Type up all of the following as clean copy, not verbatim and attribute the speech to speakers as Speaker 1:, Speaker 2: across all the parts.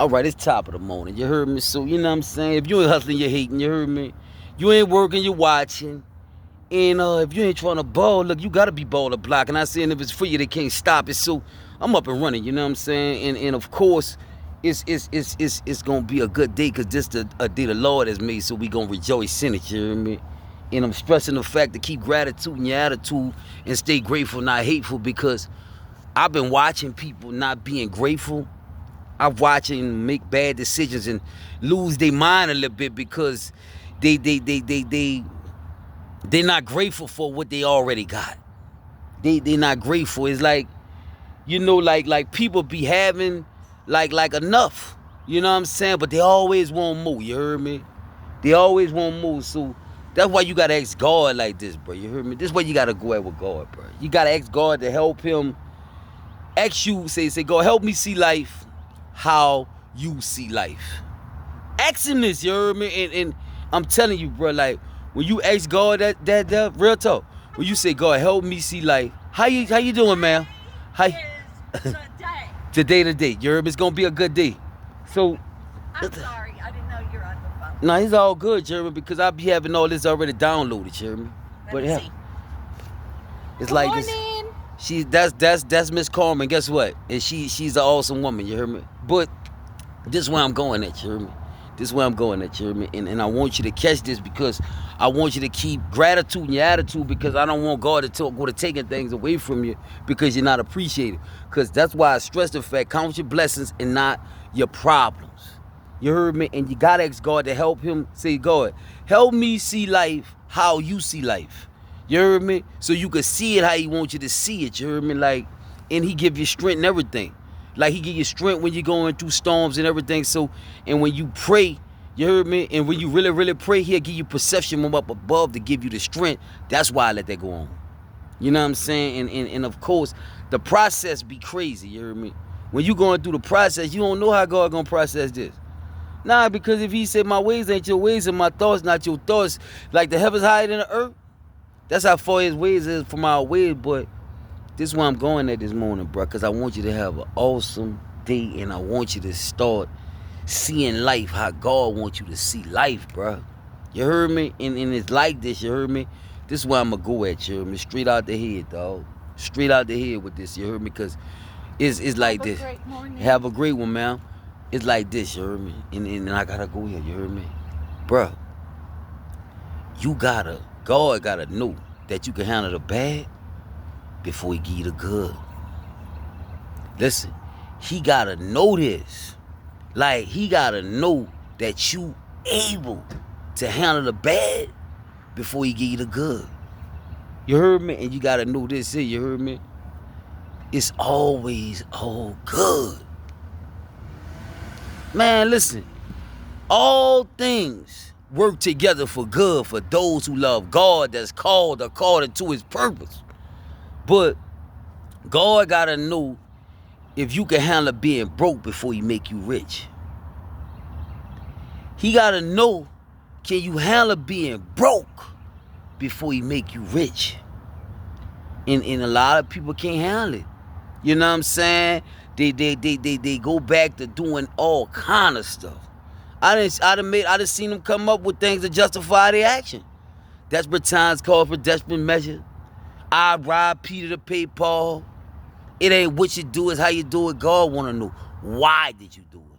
Speaker 1: All right, it's top of the morning. You heard me? So, you know what I'm saying? If you ain't hustling, you're hating. You heard me? You ain't working, you're watching. And if you ain't trying to ball, look, you got to be baller block. And I saying if it's for you, they can't stop it. So, I'm up and running. You know what I'm saying? And of course, it's going to be a good day because this a day the Lord has made. So, we going to rejoice in it. You hear me? And I'm stressing the fact to keep gratitude in your attitude and stay grateful, not hateful, because I've been watching people not being grateful. I'm watching make bad decisions and lose their mind a little bit because they're not grateful for what they already got. They're not grateful. It's like, like people be having like enough. You know what I'm saying? But they always want more. You heard me? They always want more. So that's why you gotta ask God like this, bro. You heard me? This is why you gotta go at with God, bro. You gotta ask God to help him. Ask you, say, God, help me see life how you see life. Ask him this, you heard me? And I'm telling you, bro, like when you ask God that real talk, when you say, God, help me see life, how you doing, man? How today to day. You heard me? It's gonna be a good day. So
Speaker 2: I'm sorry, I didn't know you were on the phone.
Speaker 1: no, it's all good, Jeremy, because I be having all this already downloaded, Jeremy.
Speaker 2: Let me see.
Speaker 1: It's
Speaker 2: Good
Speaker 1: like
Speaker 2: morning.
Speaker 1: this. That's Miss Carmen. Guess what? And she's an awesome woman. You hear me? But this is where I'm going at. You hear me? This is where I'm going at. You hear me? And I want you to catch this because I want you to keep gratitude in your attitude because I don't want God to go to taking things away from you because you're not appreciated. Because that's why I stress the fact: count your blessings and not your problems. You heard me? And you gotta ask God to help him. Say, God, help me see life how you see life. You heard me? So you can see it how he wants you to see it. You heard me? Like, and he give you strength and everything. Like he give you strength when you're going through storms and everything. So, and when you pray, you heard me? And when you really, really pray, he'll give you perception from up above to give you the strength. That's why I let that go on. You know what I'm saying? And of course, the process be crazy. You heard me? When you going through the process, you don't know how God gonna process this. Nah, because if he said my ways ain't your ways and my thoughts not your thoughts, like the heavens higher than the earth, that's how far his ways is from our ways. But this is where I'm going at this morning, bro, because I want you to have an awesome day and I want you to start seeing life how God wants you to see life, bro. You heard me? And it's like this, you heard me? This is where I'm going to go at, you heard me? Straight out the head, dog. Straight out the head with this, you heard me? Because it's like this.
Speaker 2: Have a great morning.
Speaker 1: Have a great one, man. It's like this, you heard me? And I got to go here, you heard me? Bro, God got to know that you can handle the bad before he give you the good. Listen, he got to know this. Like, he got to know that you able to handle the bad before he give you the good. You heard me? And you got to know this here, you heard me? It's always all good. Man, listen. All things work together for good for those who love God that's called according to his purpose. But God got to know if you can handle being broke before he make you rich. He got to know, can you handle being broke before he make you rich? And a lot of people can't handle it. You know what I'm saying? They go back to doing all kind of stuff. I done seen them come up with things to justify their action. Desperate times call for desperate measures. I robbed Peter to pay Paul. It ain't what you do, it's how you do it. God want to know, why did you do it?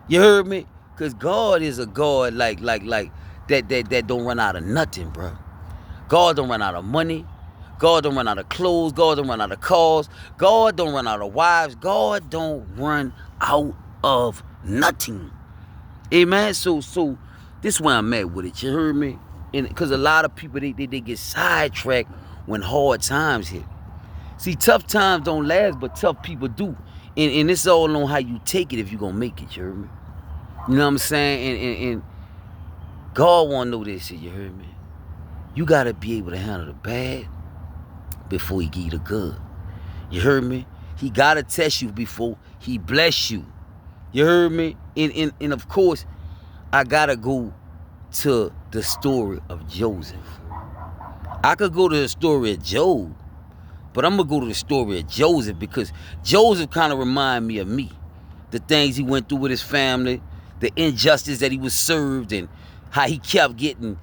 Speaker 1: You heard me? Because God is a God like that don't run out of nothing, bro. God don't run out of money. God don't run out of clothes. God don't run out of cars. God don't run out of wives. God don't run out of nothing. Amen? So this is where I'm at with it. You heard me? And because a lot of people, they get sidetracked when hard times hit. See, tough times don't last, but tough people do. And it's all on how you take it if you're going to make it, you heard me? You know what I'm saying? And God want to know this shit, you heard me? You got to be able to handle the bad before he give you the good. You heard me? He got to test you before he bless you. You heard me? And of course, I got to go to the story of Joseph. I could go to the story of Job, but I'm going to go to the story of Joseph because Joseph kind of remind me of me. the things he went through with his family, the injustice that he was served, and how he kept getting,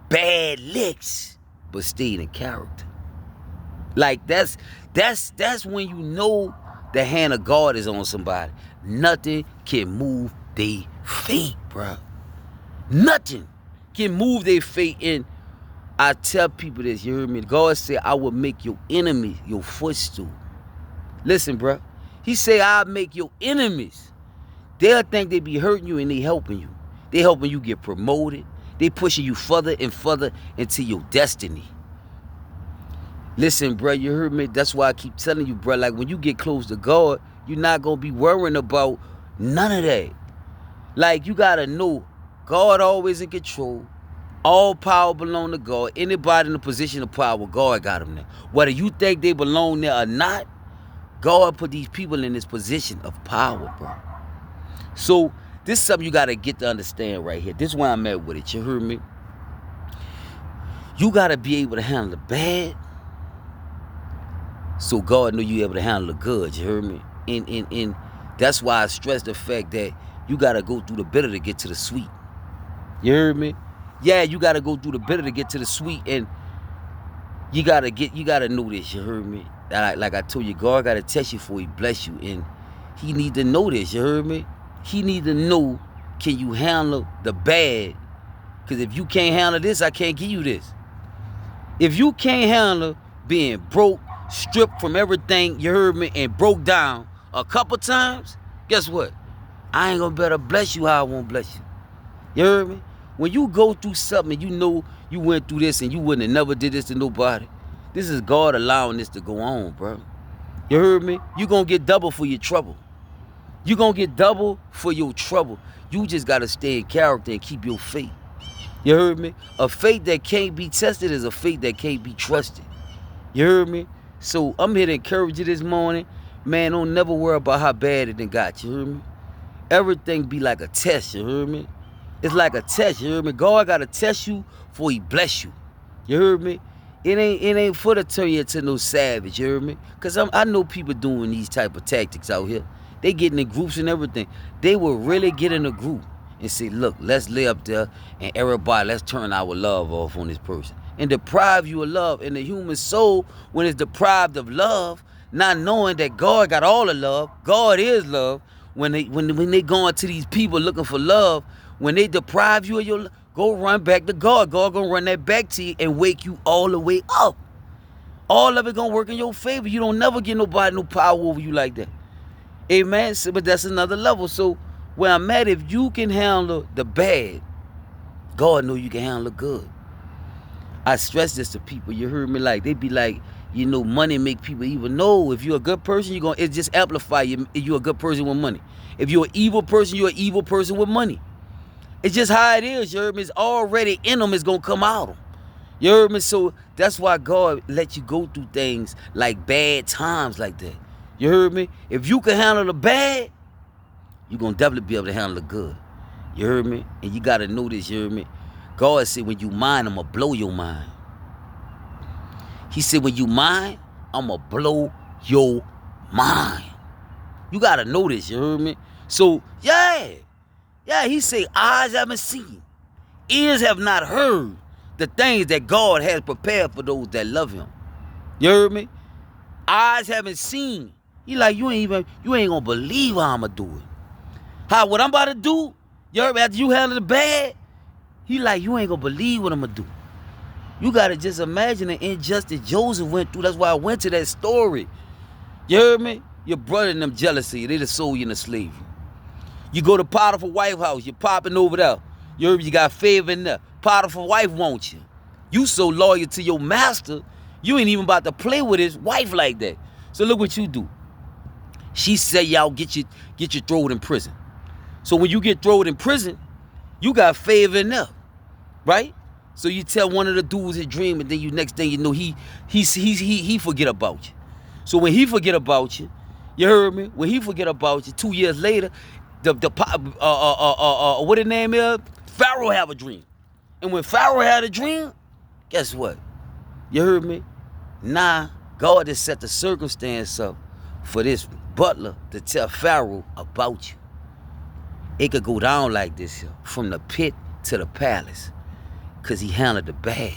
Speaker 1: bad licks, but stayed in character. Like that's when you know the hand of God is on somebody. Nothing can move their fate, bro. Nothing can move their fate. And I tell people this, you heard me? God said, I will make your enemy your footstool. Listen, bro. He said, I'll make your enemies. They'll think they be hurting you and they helping you. They helping you get promoted. They pushing you further and further into your destiny. Listen, bro, you heard me? That's why I keep telling you, bro, like when you get close to God, you're not going to be worrying about none of that. Like, you got to know God always in control. All power belong to God. Anybody in a position of power, God got them there. Whether you think they belong there or not, God put these people in this position of power, bro. So, this is something you got to get to understand right here. This is why I'm at with it. You heard me? You got to be able to handle the bad, so God knew you able to handle the good. You heard me? And that's why I stress the fact that you got to go through the bitter to get to the sweet. You heard me? Yeah, you got to go through the bitter to get to the sweet. And you got to know this. You heard me? Like I told you, God got to test you before he bless you. And he need to know this. You heard me? He need to know, can you handle the bad? Because if you can't handle this, I can't give you this. If you can't handle being broke, stripped from everything, you heard me, and broke down a couple times, guess what? I ain't gonna better bless you how I won't bless you. You heard me? When you go through something, you know you went through this and you wouldn't have never did this to nobody. This is God allowing this to go on, bro. You heard me? You gonna get double for your trouble. You gonna get double for your trouble. You just gotta stay in character and keep your faith. You heard me? A faith that can't be tested is a faith that can't be trusted. You heard me? So I'm here to encourage you this morning. Man, don't never worry about how bad it done got. You heard me? Everything be like a test. You heard me? It's like a test. You heard me? God got to test you before he bless you. You heard me? It ain't for to turn you into no savage. You heard me? Because I know people doing these type of tactics out here. They getting in groups and everything. They will really get in a group and say, look, let's lay up there and everybody, let's turn our love off on this person. And deprive you of love. And the human soul, when it's deprived of love, not knowing that God got all the love, God is love, when they going to these people looking for love, when they deprive you of your love, go run back to God. God gonna run that back to you and wake you all the way up. All of it gonna work in your favor. You don't never get nobody no power over you like that. Amen. So, but that's another level. So where I'm at, if you can handle the bad, God know you can handle the good. I stress this to people. You heard me? Like, they be like, money make people evil. No, if you're a good person, it just amplify you. If you're a good person with money. If you're an evil person, you're an evil person with money. It's just how it is. You heard me? It's already in them. It's gonna come out of them. You heard me? So that's why God let you go through things like bad times like that. You heard me? If you can handle the bad, you're gonna definitely be able to handle the good. You heard me? And you gotta know this. You heard me? God said, when you mind, I'm going to blow your mind. He said, when you mind, I'm going to blow your mind. You got to know this, you heard me? So, yeah, he said, eyes haven't seen, ears have not heard the things that God has prepared for those that love him. You heard me? Eyes haven't seen. He like, you ain't going to believe how I'm going to do it. What I'm about to do, you heard me, after you handle the bad, he like, you ain't gonna believe what I'm gonna do. You gotta just imagine the injustice Joseph went through. That's why I went to that story. You heard me? Your brother and them jealousy. They just sold you into slavery. You go to Potiphar's wife house. You're popping over there. You heard me? You got favor in there. Potiphar's wife wants you. You so loyal to your master, you ain't even about to play with his wife like that. So look what you do. She said, y'all get you thrown in prison. So when you get thrown in prison, you got favor in there. Right? So you tell one of the dudes his dream, and then next thing you know, he forget about you. So when he forget about you, you heard me? When he forget about you, 2 years later, what the name is? Pharaoh have a dream. And when Pharaoh had a dream, guess what? You heard me? Nah, God has set the circumstance up for this butler to tell Pharaoh about you. It could go down like this here, from the pit to the palace, because he handled the bad.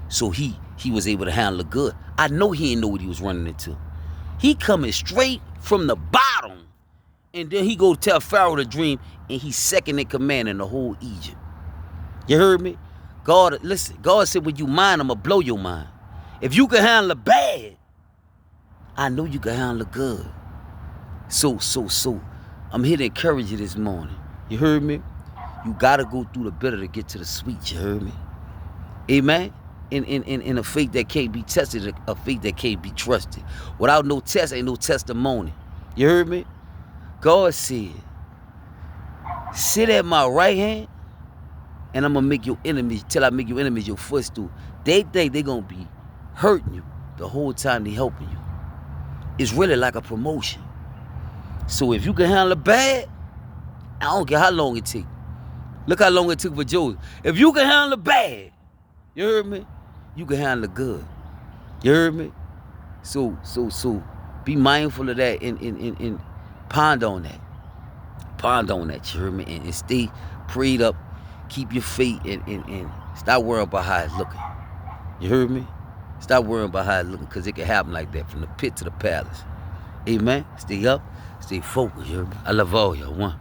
Speaker 1: So he was able to handle the good. I know he didn't know what he was running into. He coming straight from the bottom, and then he go tell Pharaoh the dream, and he's second in command in the whole Egypt. You heard me? God, listen, God said, when you mind, I'm going to blow your mind. If you can handle the bad, I know you can handle the good. So, I'm here to encourage you this morning. You heard me? You got to go through the bitter to get to the sweet. You heard me? Amen? In a faith that can't be tested, a faith that can't be trusted. Without no test, ain't no testimony. You heard me? God said, sit at my right hand, and I'm going to make your enemies, till I make your enemies your footstool. They think they're going to be hurting you the whole time they helping you. It's really like a promotion. So if you can handle the bad, I don't care how long it takes. Look how long it took for Joseph. If you can handle the bad, you heard me? You can handle the good. You heard me? So be mindful of that and ponder on that. Ponder on that, you heard me? And stay prayed up. Keep your faith and stop worrying about how it's looking. You heard me? Stop worrying about how it's looking, because it can happen like that, from the pit to the palace. Amen? Stay up, stay focused, you heard me? I love all y'all. One.